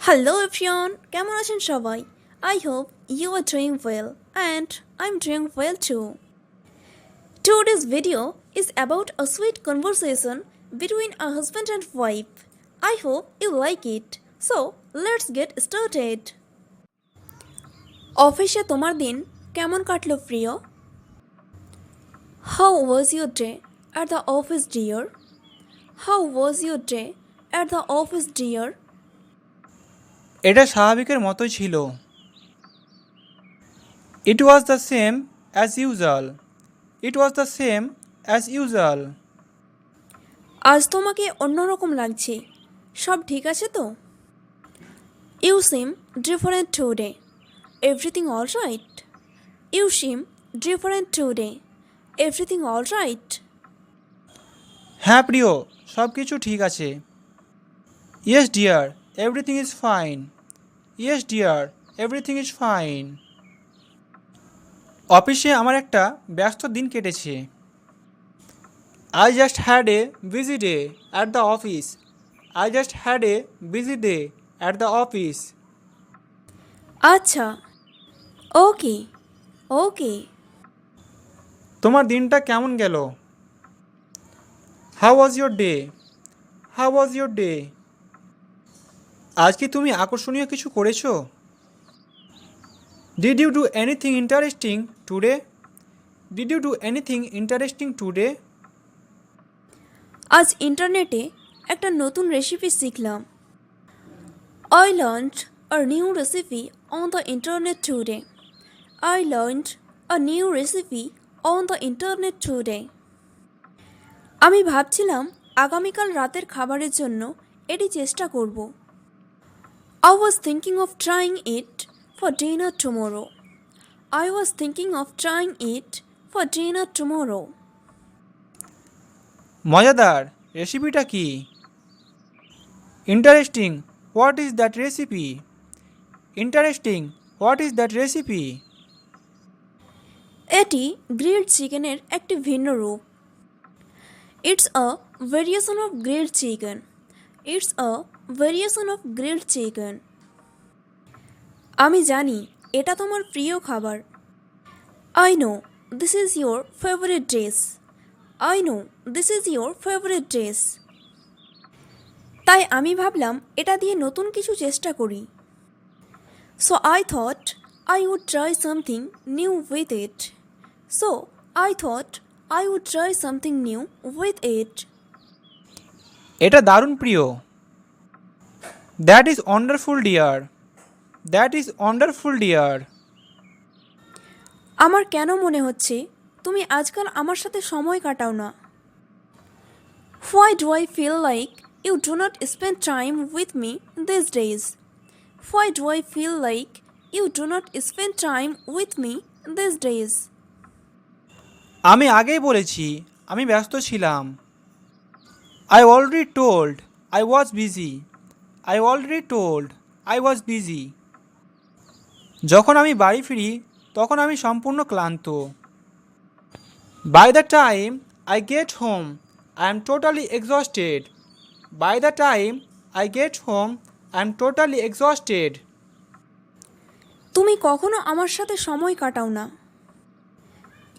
Hello everyone, কেমন আছেন সবাই? I hope you are doing well and I'm doing well too. Today's video is about a sweet conversation between a husband and wife. I hope you like it. So, let's get started. অফিসে তোমার দিন কেমন কাটলো প্রিয়? How was your day at the office dear? How was your day at the office dear? এটা স্বাভাবিকের মতোই ছিল। It was the same as usual. It was the same as usual. আজ তোমাকে অন্যরকম লাগছে। সব ঠিক আছে তো? You seem different today. Everything all right? You seem different today. Everything all right? হ্যাঁ প্রিয়, সব কিছু ঠিক আছে। Yes dear, everything is fine. Yes dear, everything is fine. অফিসে আমার একটা ব্যস্ত দিন কেটেছে। I just had a busy day at the office. I just had a busy day at the office. আচ্ছা, ওকে ওকে। তোমার দিনটা কেমন গেল? How was your day? How was your day? আজ কি তুমি আকর্ষণীয় কিছু করেছো? Did you do anything interesting today? Did you do anything interesting today? আজ ইন্টারনেটে একটা নতুন রেসিপি শিখলাম। I learned a new recipe on the internet today. I learned a new recipe on the internet today. আমি ভাবছিলাম আগামীকাল রাতের খাবারের জন্য এটি চেষ্টা করব। I was thinking of trying it for dinner tomorrow. I was thinking of trying it for dinner tomorrow. মজাদার, রেসিপিটা কি? Interesting, what is that recipe? Interesting, what is that recipe? এটি গ্রিলড চিকেনের একটি ভিন্ন রূপ। It's a variation of grilled chicken. It's a variation of grilled chicken. আমি জানি এটা তোমার প্রিয় খাবার। I know this is your favorite dish. I know this is your favorite dish. তাই আমি ভাবলাম এটা দিয়ে নতুন কিছু চেষ্টা করি। So I thought I would try something new with it. So I thought I would try something new with it. এটা দারুণ প্রিয়। That is wonderful dear. That is wonderful dear. আমার কেন মনে হচ্ছে তুমি আজকাল আমার সাথে সময় কাটাও না? Why do I feel like you do not spend time with me these days? Why do I feel like you do not spend time with me these days? আমি আগেই বলেছি আমি ব্যস্ত ছিলাম। I already told I was busy. I already told I was busy. যখন আমি বাড়ি ফিরি তখন আমি সম্পূর্ণ ক্লান্ত। By the time I get home I am totally exhausted. By the time I get home I am totally exhausted. তুমি কখনো আমার সাথে সময় কাটাও না।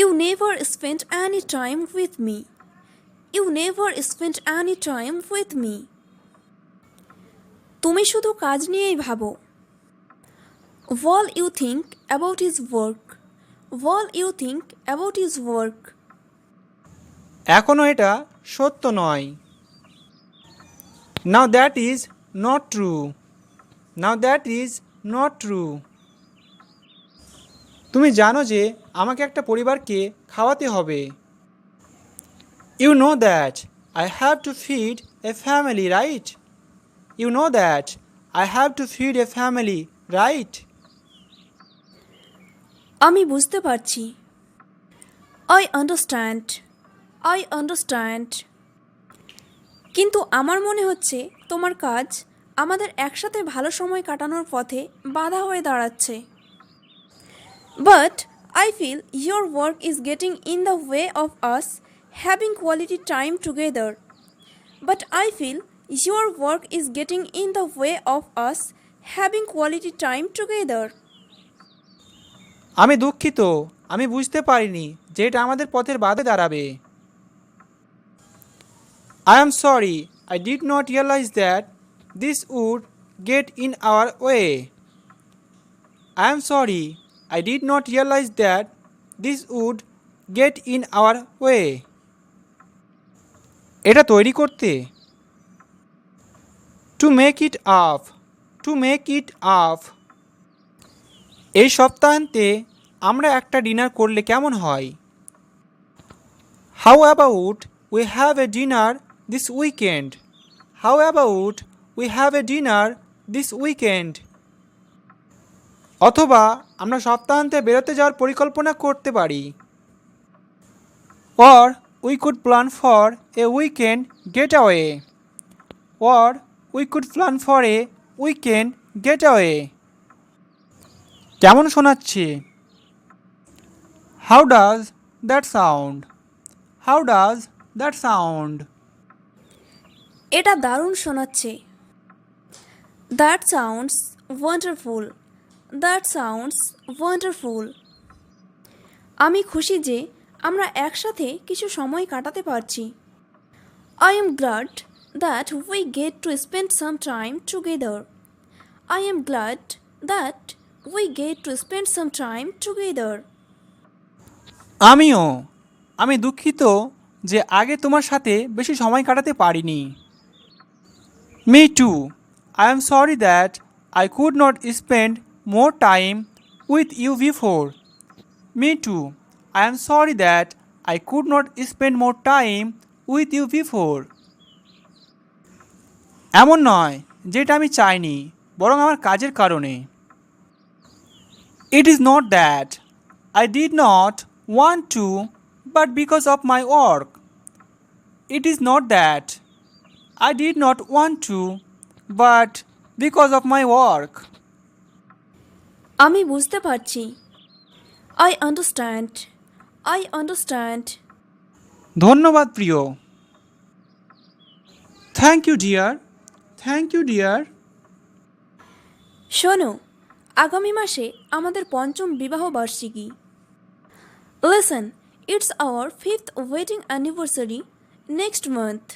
You never spend any time with me. You never spend any time with me. তুমি শুধু কাজ নিয়েই ভাবো। While you think about his work. While you think about his work. এখনও এটা সত্য নয়। Now that is not true. Now that is not true. তুমি জানো যে আমাকে একটা পরিবারকে খাওয়াতে হবে। You know that I have to feed a family right. You know that I have to feed a family right. আমি বুঝতে পারছি। I understand. I understand. কিন্তু আমার মনে হচ্ছে তোমার কাজ আমাদের একসাথে ভালো সময় কাটানোর পথে বাধা হয়ে দাঁড়াচ্ছে। But I feel your work is getting in the way of us having quality time together. But I feel your work is getting in the way of us having quality time together. আমি দুঃখিত, আমি বুঝতে পারিনি যে এটা আমাদের পথের বাধা দাঁড়াবে। I am sorry, I did not realize that this would get in our way. I am sorry, I did not realize that this would get in our way. এটা তৈরি করতে। To make it up, to make it up. এই সপ্তাহান্তে আমরা একটা dinner করলে কেমন হয়? How about we have a dinner this weekend? How about we have a dinner this weekend? অথবা আমরা সপ্তাহান্তে বেরোতে যাওয়ার পরিকল্পনা করতে পারি। Or we could plan for a weekend getaway. Or we could plan for a weekend getaway. কেমন শোনাচ্ছে? How does that sound? How does that sound? এটা দারুণ শোনাচ্ছে। That sounds wonderful. That sounds wonderful. আমি খুশি যে আমরা একসাথে কিছু সময় কাটাতে পারছি। I am glad that we get to spend some time together. I am glad that we get to spend some time together. আমি দুঃখিত যে আগে তোমার সাথে বেশি সময় কাটাতে পারিনি। Me too. I am sorry that I could not spend more time with you before. Me too. I am sorry that I could not spend more time with you before. এমন নয় যেটা আমি চাইনি, বরং আমার কাজের কারণে। It is not that I did not want to, but because of my work. It is not that I did not want to, but because of my work. আমি বুঝতে পারছি। I understand. I understand. ধন্যবাদ প্রিয়। Thank you dear. Thank you dear. শোনো, আগামী মাসে আমাদের পঞ্চম বিবাহ বার্ষিকী। Listen, it's our 5th wedding anniversary next month.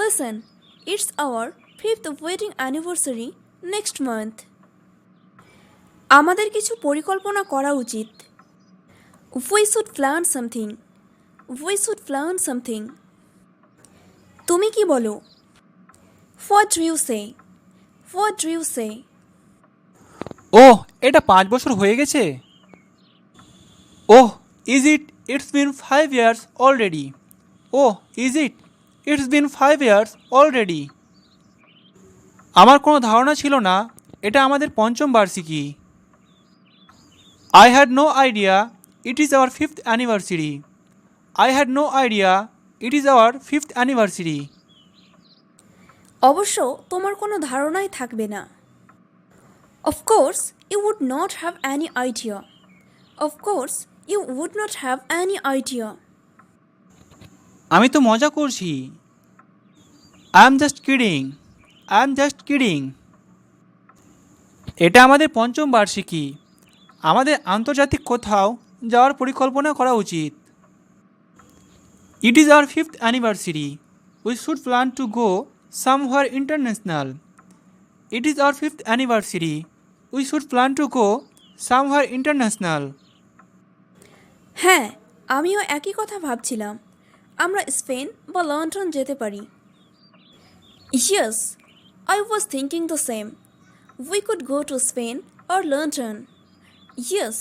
Listen, it's our 5th wedding anniversary next month. আমাদের কিছু পরিকল্পনা করা উচিত। We should plan something. We should plan something. তুমি কি বলো? What do you say? What do you say? ওহ, এটা 5 বছর হয়ে গেছে। ওহ, is it? It's been 5 years already. Oh, is it? It's been 5 years already. আমার কোনো ধারণা ছিল না এটা আমাদের পঞ্চম বার্ষিকী। I had no idea it is our 5th anniversary. I had no idea it is our 5th anniversary. অবশ্য তোমার কোনো ধারণাই থাকবে না। Of course, you would not have any idea. Of course, you would not have any idea. আমি তো মজা করছি। I am just kidding. I am just kidding. এটা আমাদের পঞ্চম বার্ষিকী। আমাদের আন্তর্জাতিক কোথাও যাওয়ার পরিকল্পনা করা উচিত। It is our 5th anniversary. We should plan to go somewhere international. It is our 5th anniversary. We should plan to go somewhere international. হ্যাঁ, আমিও একই কথা ভাবছিলাম। আমরা স্পেন বা লন্ডন যেতে পারি। Yes, I was thinking the same. We could go to Spain or London. Yes,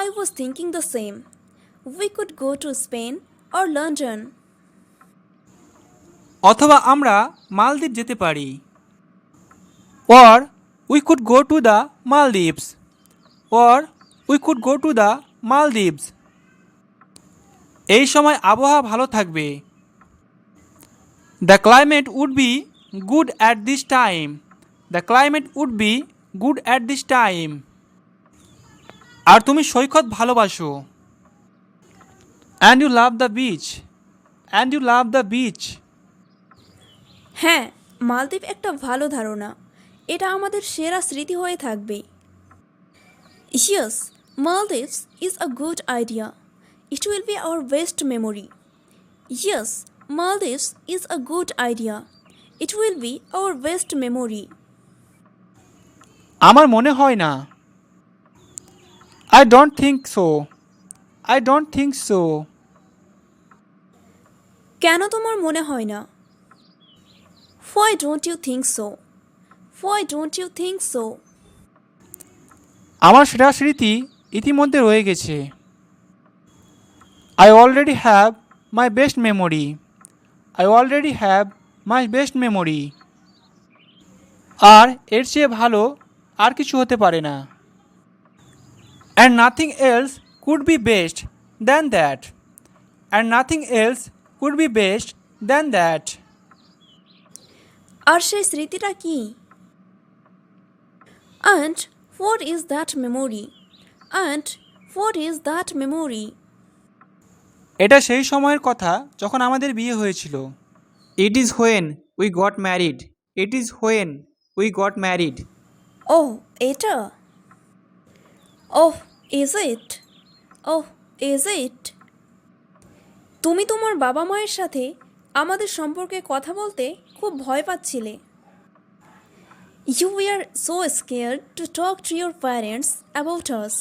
I was thinking the same. We could go to Spain or London. অথবা আমরা মালদ্বীপ যেতে পারি। Or we could go to the Maldives. Or we could go to the Maldives. এই সময় আবহাওয়া ভালো থাকবে। The climate would be good at this time. The climate would be good at this time. আর তুমি সৈকত ভালোবাসো। And you love the beach. And you love the beach. হ্যাঁ, মালদ্বীপ একটা ভালো ধারণা। এটা আমাদের সেরা স্মৃতি হয়ে থাকবে। Yes, Maldives is a good idea. It will be our best memory. Yes, Maldives is a good idea. It will be our best memory. আমার মনে হয় না। I don't think so. I don't think so. কেন তোমার মনে হয় না? Why don't you think so? Why don't you think so? আমার সেরা স্মৃতি ইতিমধ্যে রয়ে গেছে। I already have my best memory. I already have my best memory. আর এর চেয়ে ভালো আর কিছু হতে পারে না। And nothing else could be best than that. And nothing else could be best than that. আর সেই স্মৃতিটা কি? And what is that memory? And what is that memory? এটা সেই সময়ের কথা যখন আমাদের বিয়ে হয়েছিল। It is when we got married. It is when we got married. Oh, এটা? Oh, is it? Oh, is it? তুমি তোমার বাবা মায়ের সাথে আমাদের সম্পর্কে কথা বলতে খুব ভয় পাচ্ছিলে। You were so scared to talk to your parents about us.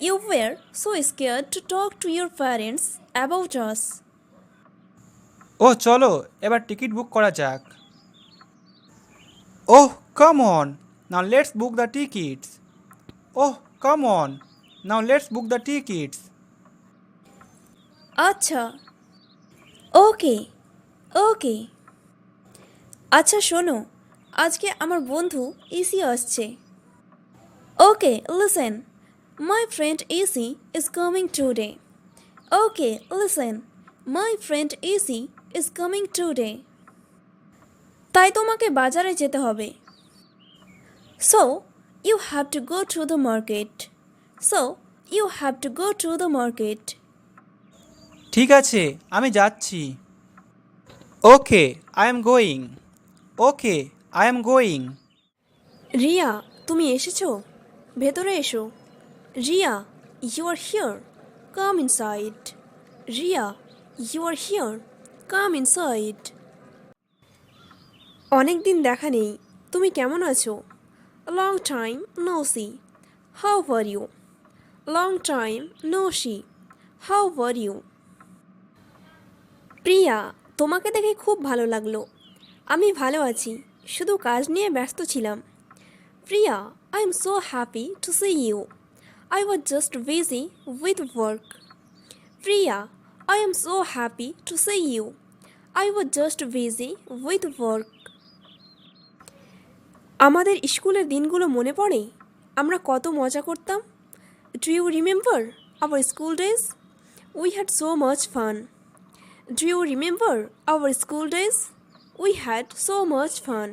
You were so scared to talk to your parents about us. ও চলো এবার টিকিট বুক করা যাক। Oh, come on. Now let's book the tickets. Oh, come on. Now let's book the tickets. আচ্ছা, okay, ওকে। আচ্ছা শোনো, আজকে আমার বন্ধু ইসি আসছে। Okay, listen, my friend Isi is coming today. Okay, listen, my friend Isi is coming today. তাই তোমাকে বাজারে যেতে হবে। So you have to go to the market. So you have to go to the market. ঠিক আছে আমি যাচ্ছি। Okay I am going. Okay I am going. Riya, তুমি এসেছো? ভেতরে এসো। Riya, you are here, come inside. Riya, you are here, come inside. অনেক দিন দেখা নেই, তুমি কেমন আছো? Long time no see, how are you? Long time no see, how are you? Priya, তোমাকে দেখে খুব ভালো লাগলো। আমি ভালো আছি, শুধু কাজ নিয়ে ব্যস্ত ছিলাম। প্রিয়া, I am so happy to see you. I was just busy with work. Priya, I am so happy to see you. I was just busy with work. আমাদের স্কুলের দিনগুলো মনে পড়ে? আমরা কত মজা করতাম। Do you remember our school days? We had so much fun. Do you remember our school days? We had so much fun.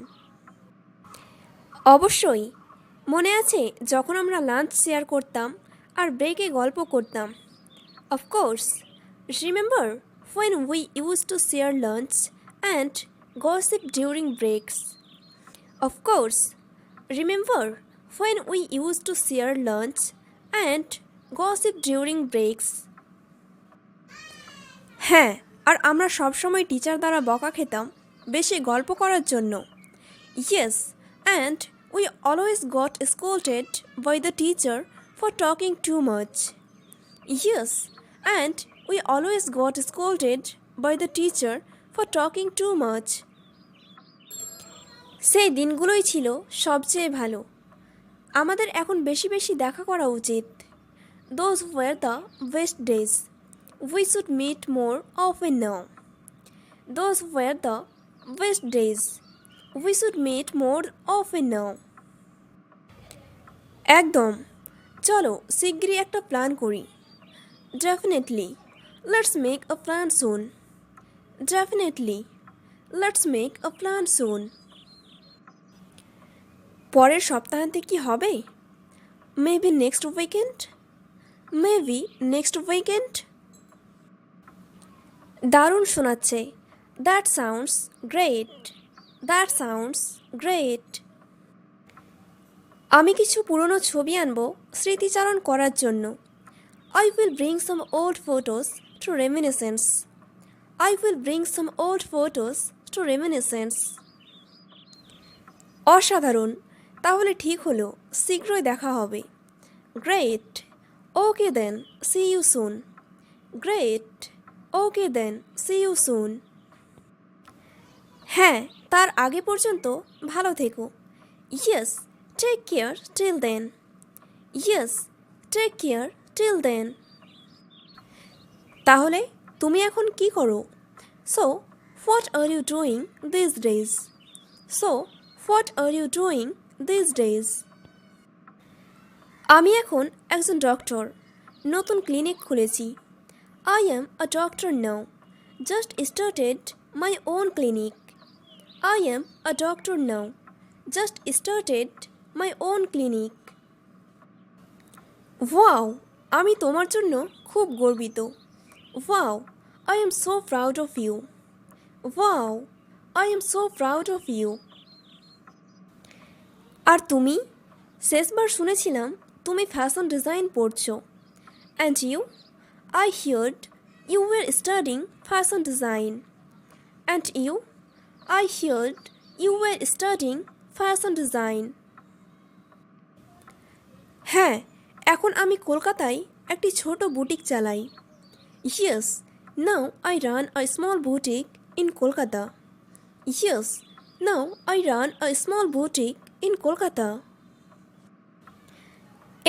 অবশ্যই মনে আছে যখন আমরা লাঞ্চ শেয়ার করতাম আর ব্রেকে গল্প করতাম। Of course, remember when we used to share lunch and gossip during breaks. Of course, remember when we used to share lunch and gossip during breaks. হ্যাঁ, আর আমরা সবসময় টিচার দ্বারা বকা খেতাম বেশি গল্প করার জন্য। Yes, and we always got scolded by the teacher for talking too much. Yes, and we always got scolded by the teacher for talking too much. সেই দিনগুলোই ছিল সবচেয়ে ভালো। আমাদের এখন বেশি বেশি দেখা করা উচিত। Those were the best days. We should meet more often now. Those were the best days. We should meet more often now. একদম, চলো শিগগিরই একটা প্ল্যান করি। Definitely, let's make a plan soon. Definitely, let's make a plan soon. পরের সপ্তাহান্তে কি হবে? Maybe next weekend? Maybe next weekend? দারুণ শোনাচ্ছে। That sounds great. That sounds great. আমি কিছু পুরনো ছবি আনবো স্মৃতিচারণ করার জন্য। I will bring some old photos to reminiscence. I will bring some old photos to reminiscence. অসাধারণ, তাহলে ঠিক হলো, শীঘ্রই দেখা হবে। Great. Okay then, see you soon. Great. Okay then, see you soon. হ্যাঁ, তার আগে পর্যন্ত ভালো থেকো। Yes, take care till then. Yes, take care till then. তাহলে তুমি এখন কি করো? So, what are you doing these days? So, what are you doing these days? আমি এখন একজন ডক্টর, নতুন ক্লিনিক খুলেছি। I am a doctor now. Just started my own clinic. I am a doctor now. Just started my own clinic. Wow! আমি তোমার জন্য খুব গর্বিত। Wow! I am so proud of you. Wow! I am so proud of you. আর তুমি? শেষবার শুনেছিলাম তুমি fashion design পড়ছো। And you? I heard you were studying fashion design. And you? I heard you were studying fashion design. হ্যাঁ, এখন আমি কলকাতায় একটি ছোট বুটিক চালাই। Yes, now I run a small boutique in Kolkata. Yes, now I run a small boutique in Kolkata.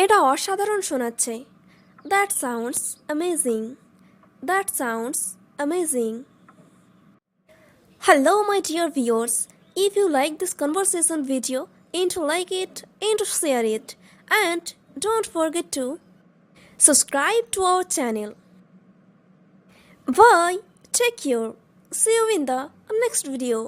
এটা অসাধারণ শোনাচ্ছে। That sounds amazing. That sounds amazing. Hello my dear viewers. If you like this conversation video, like it and share it. And don't forget to subscribe to our channel. Bye. Take care. See you in the next video.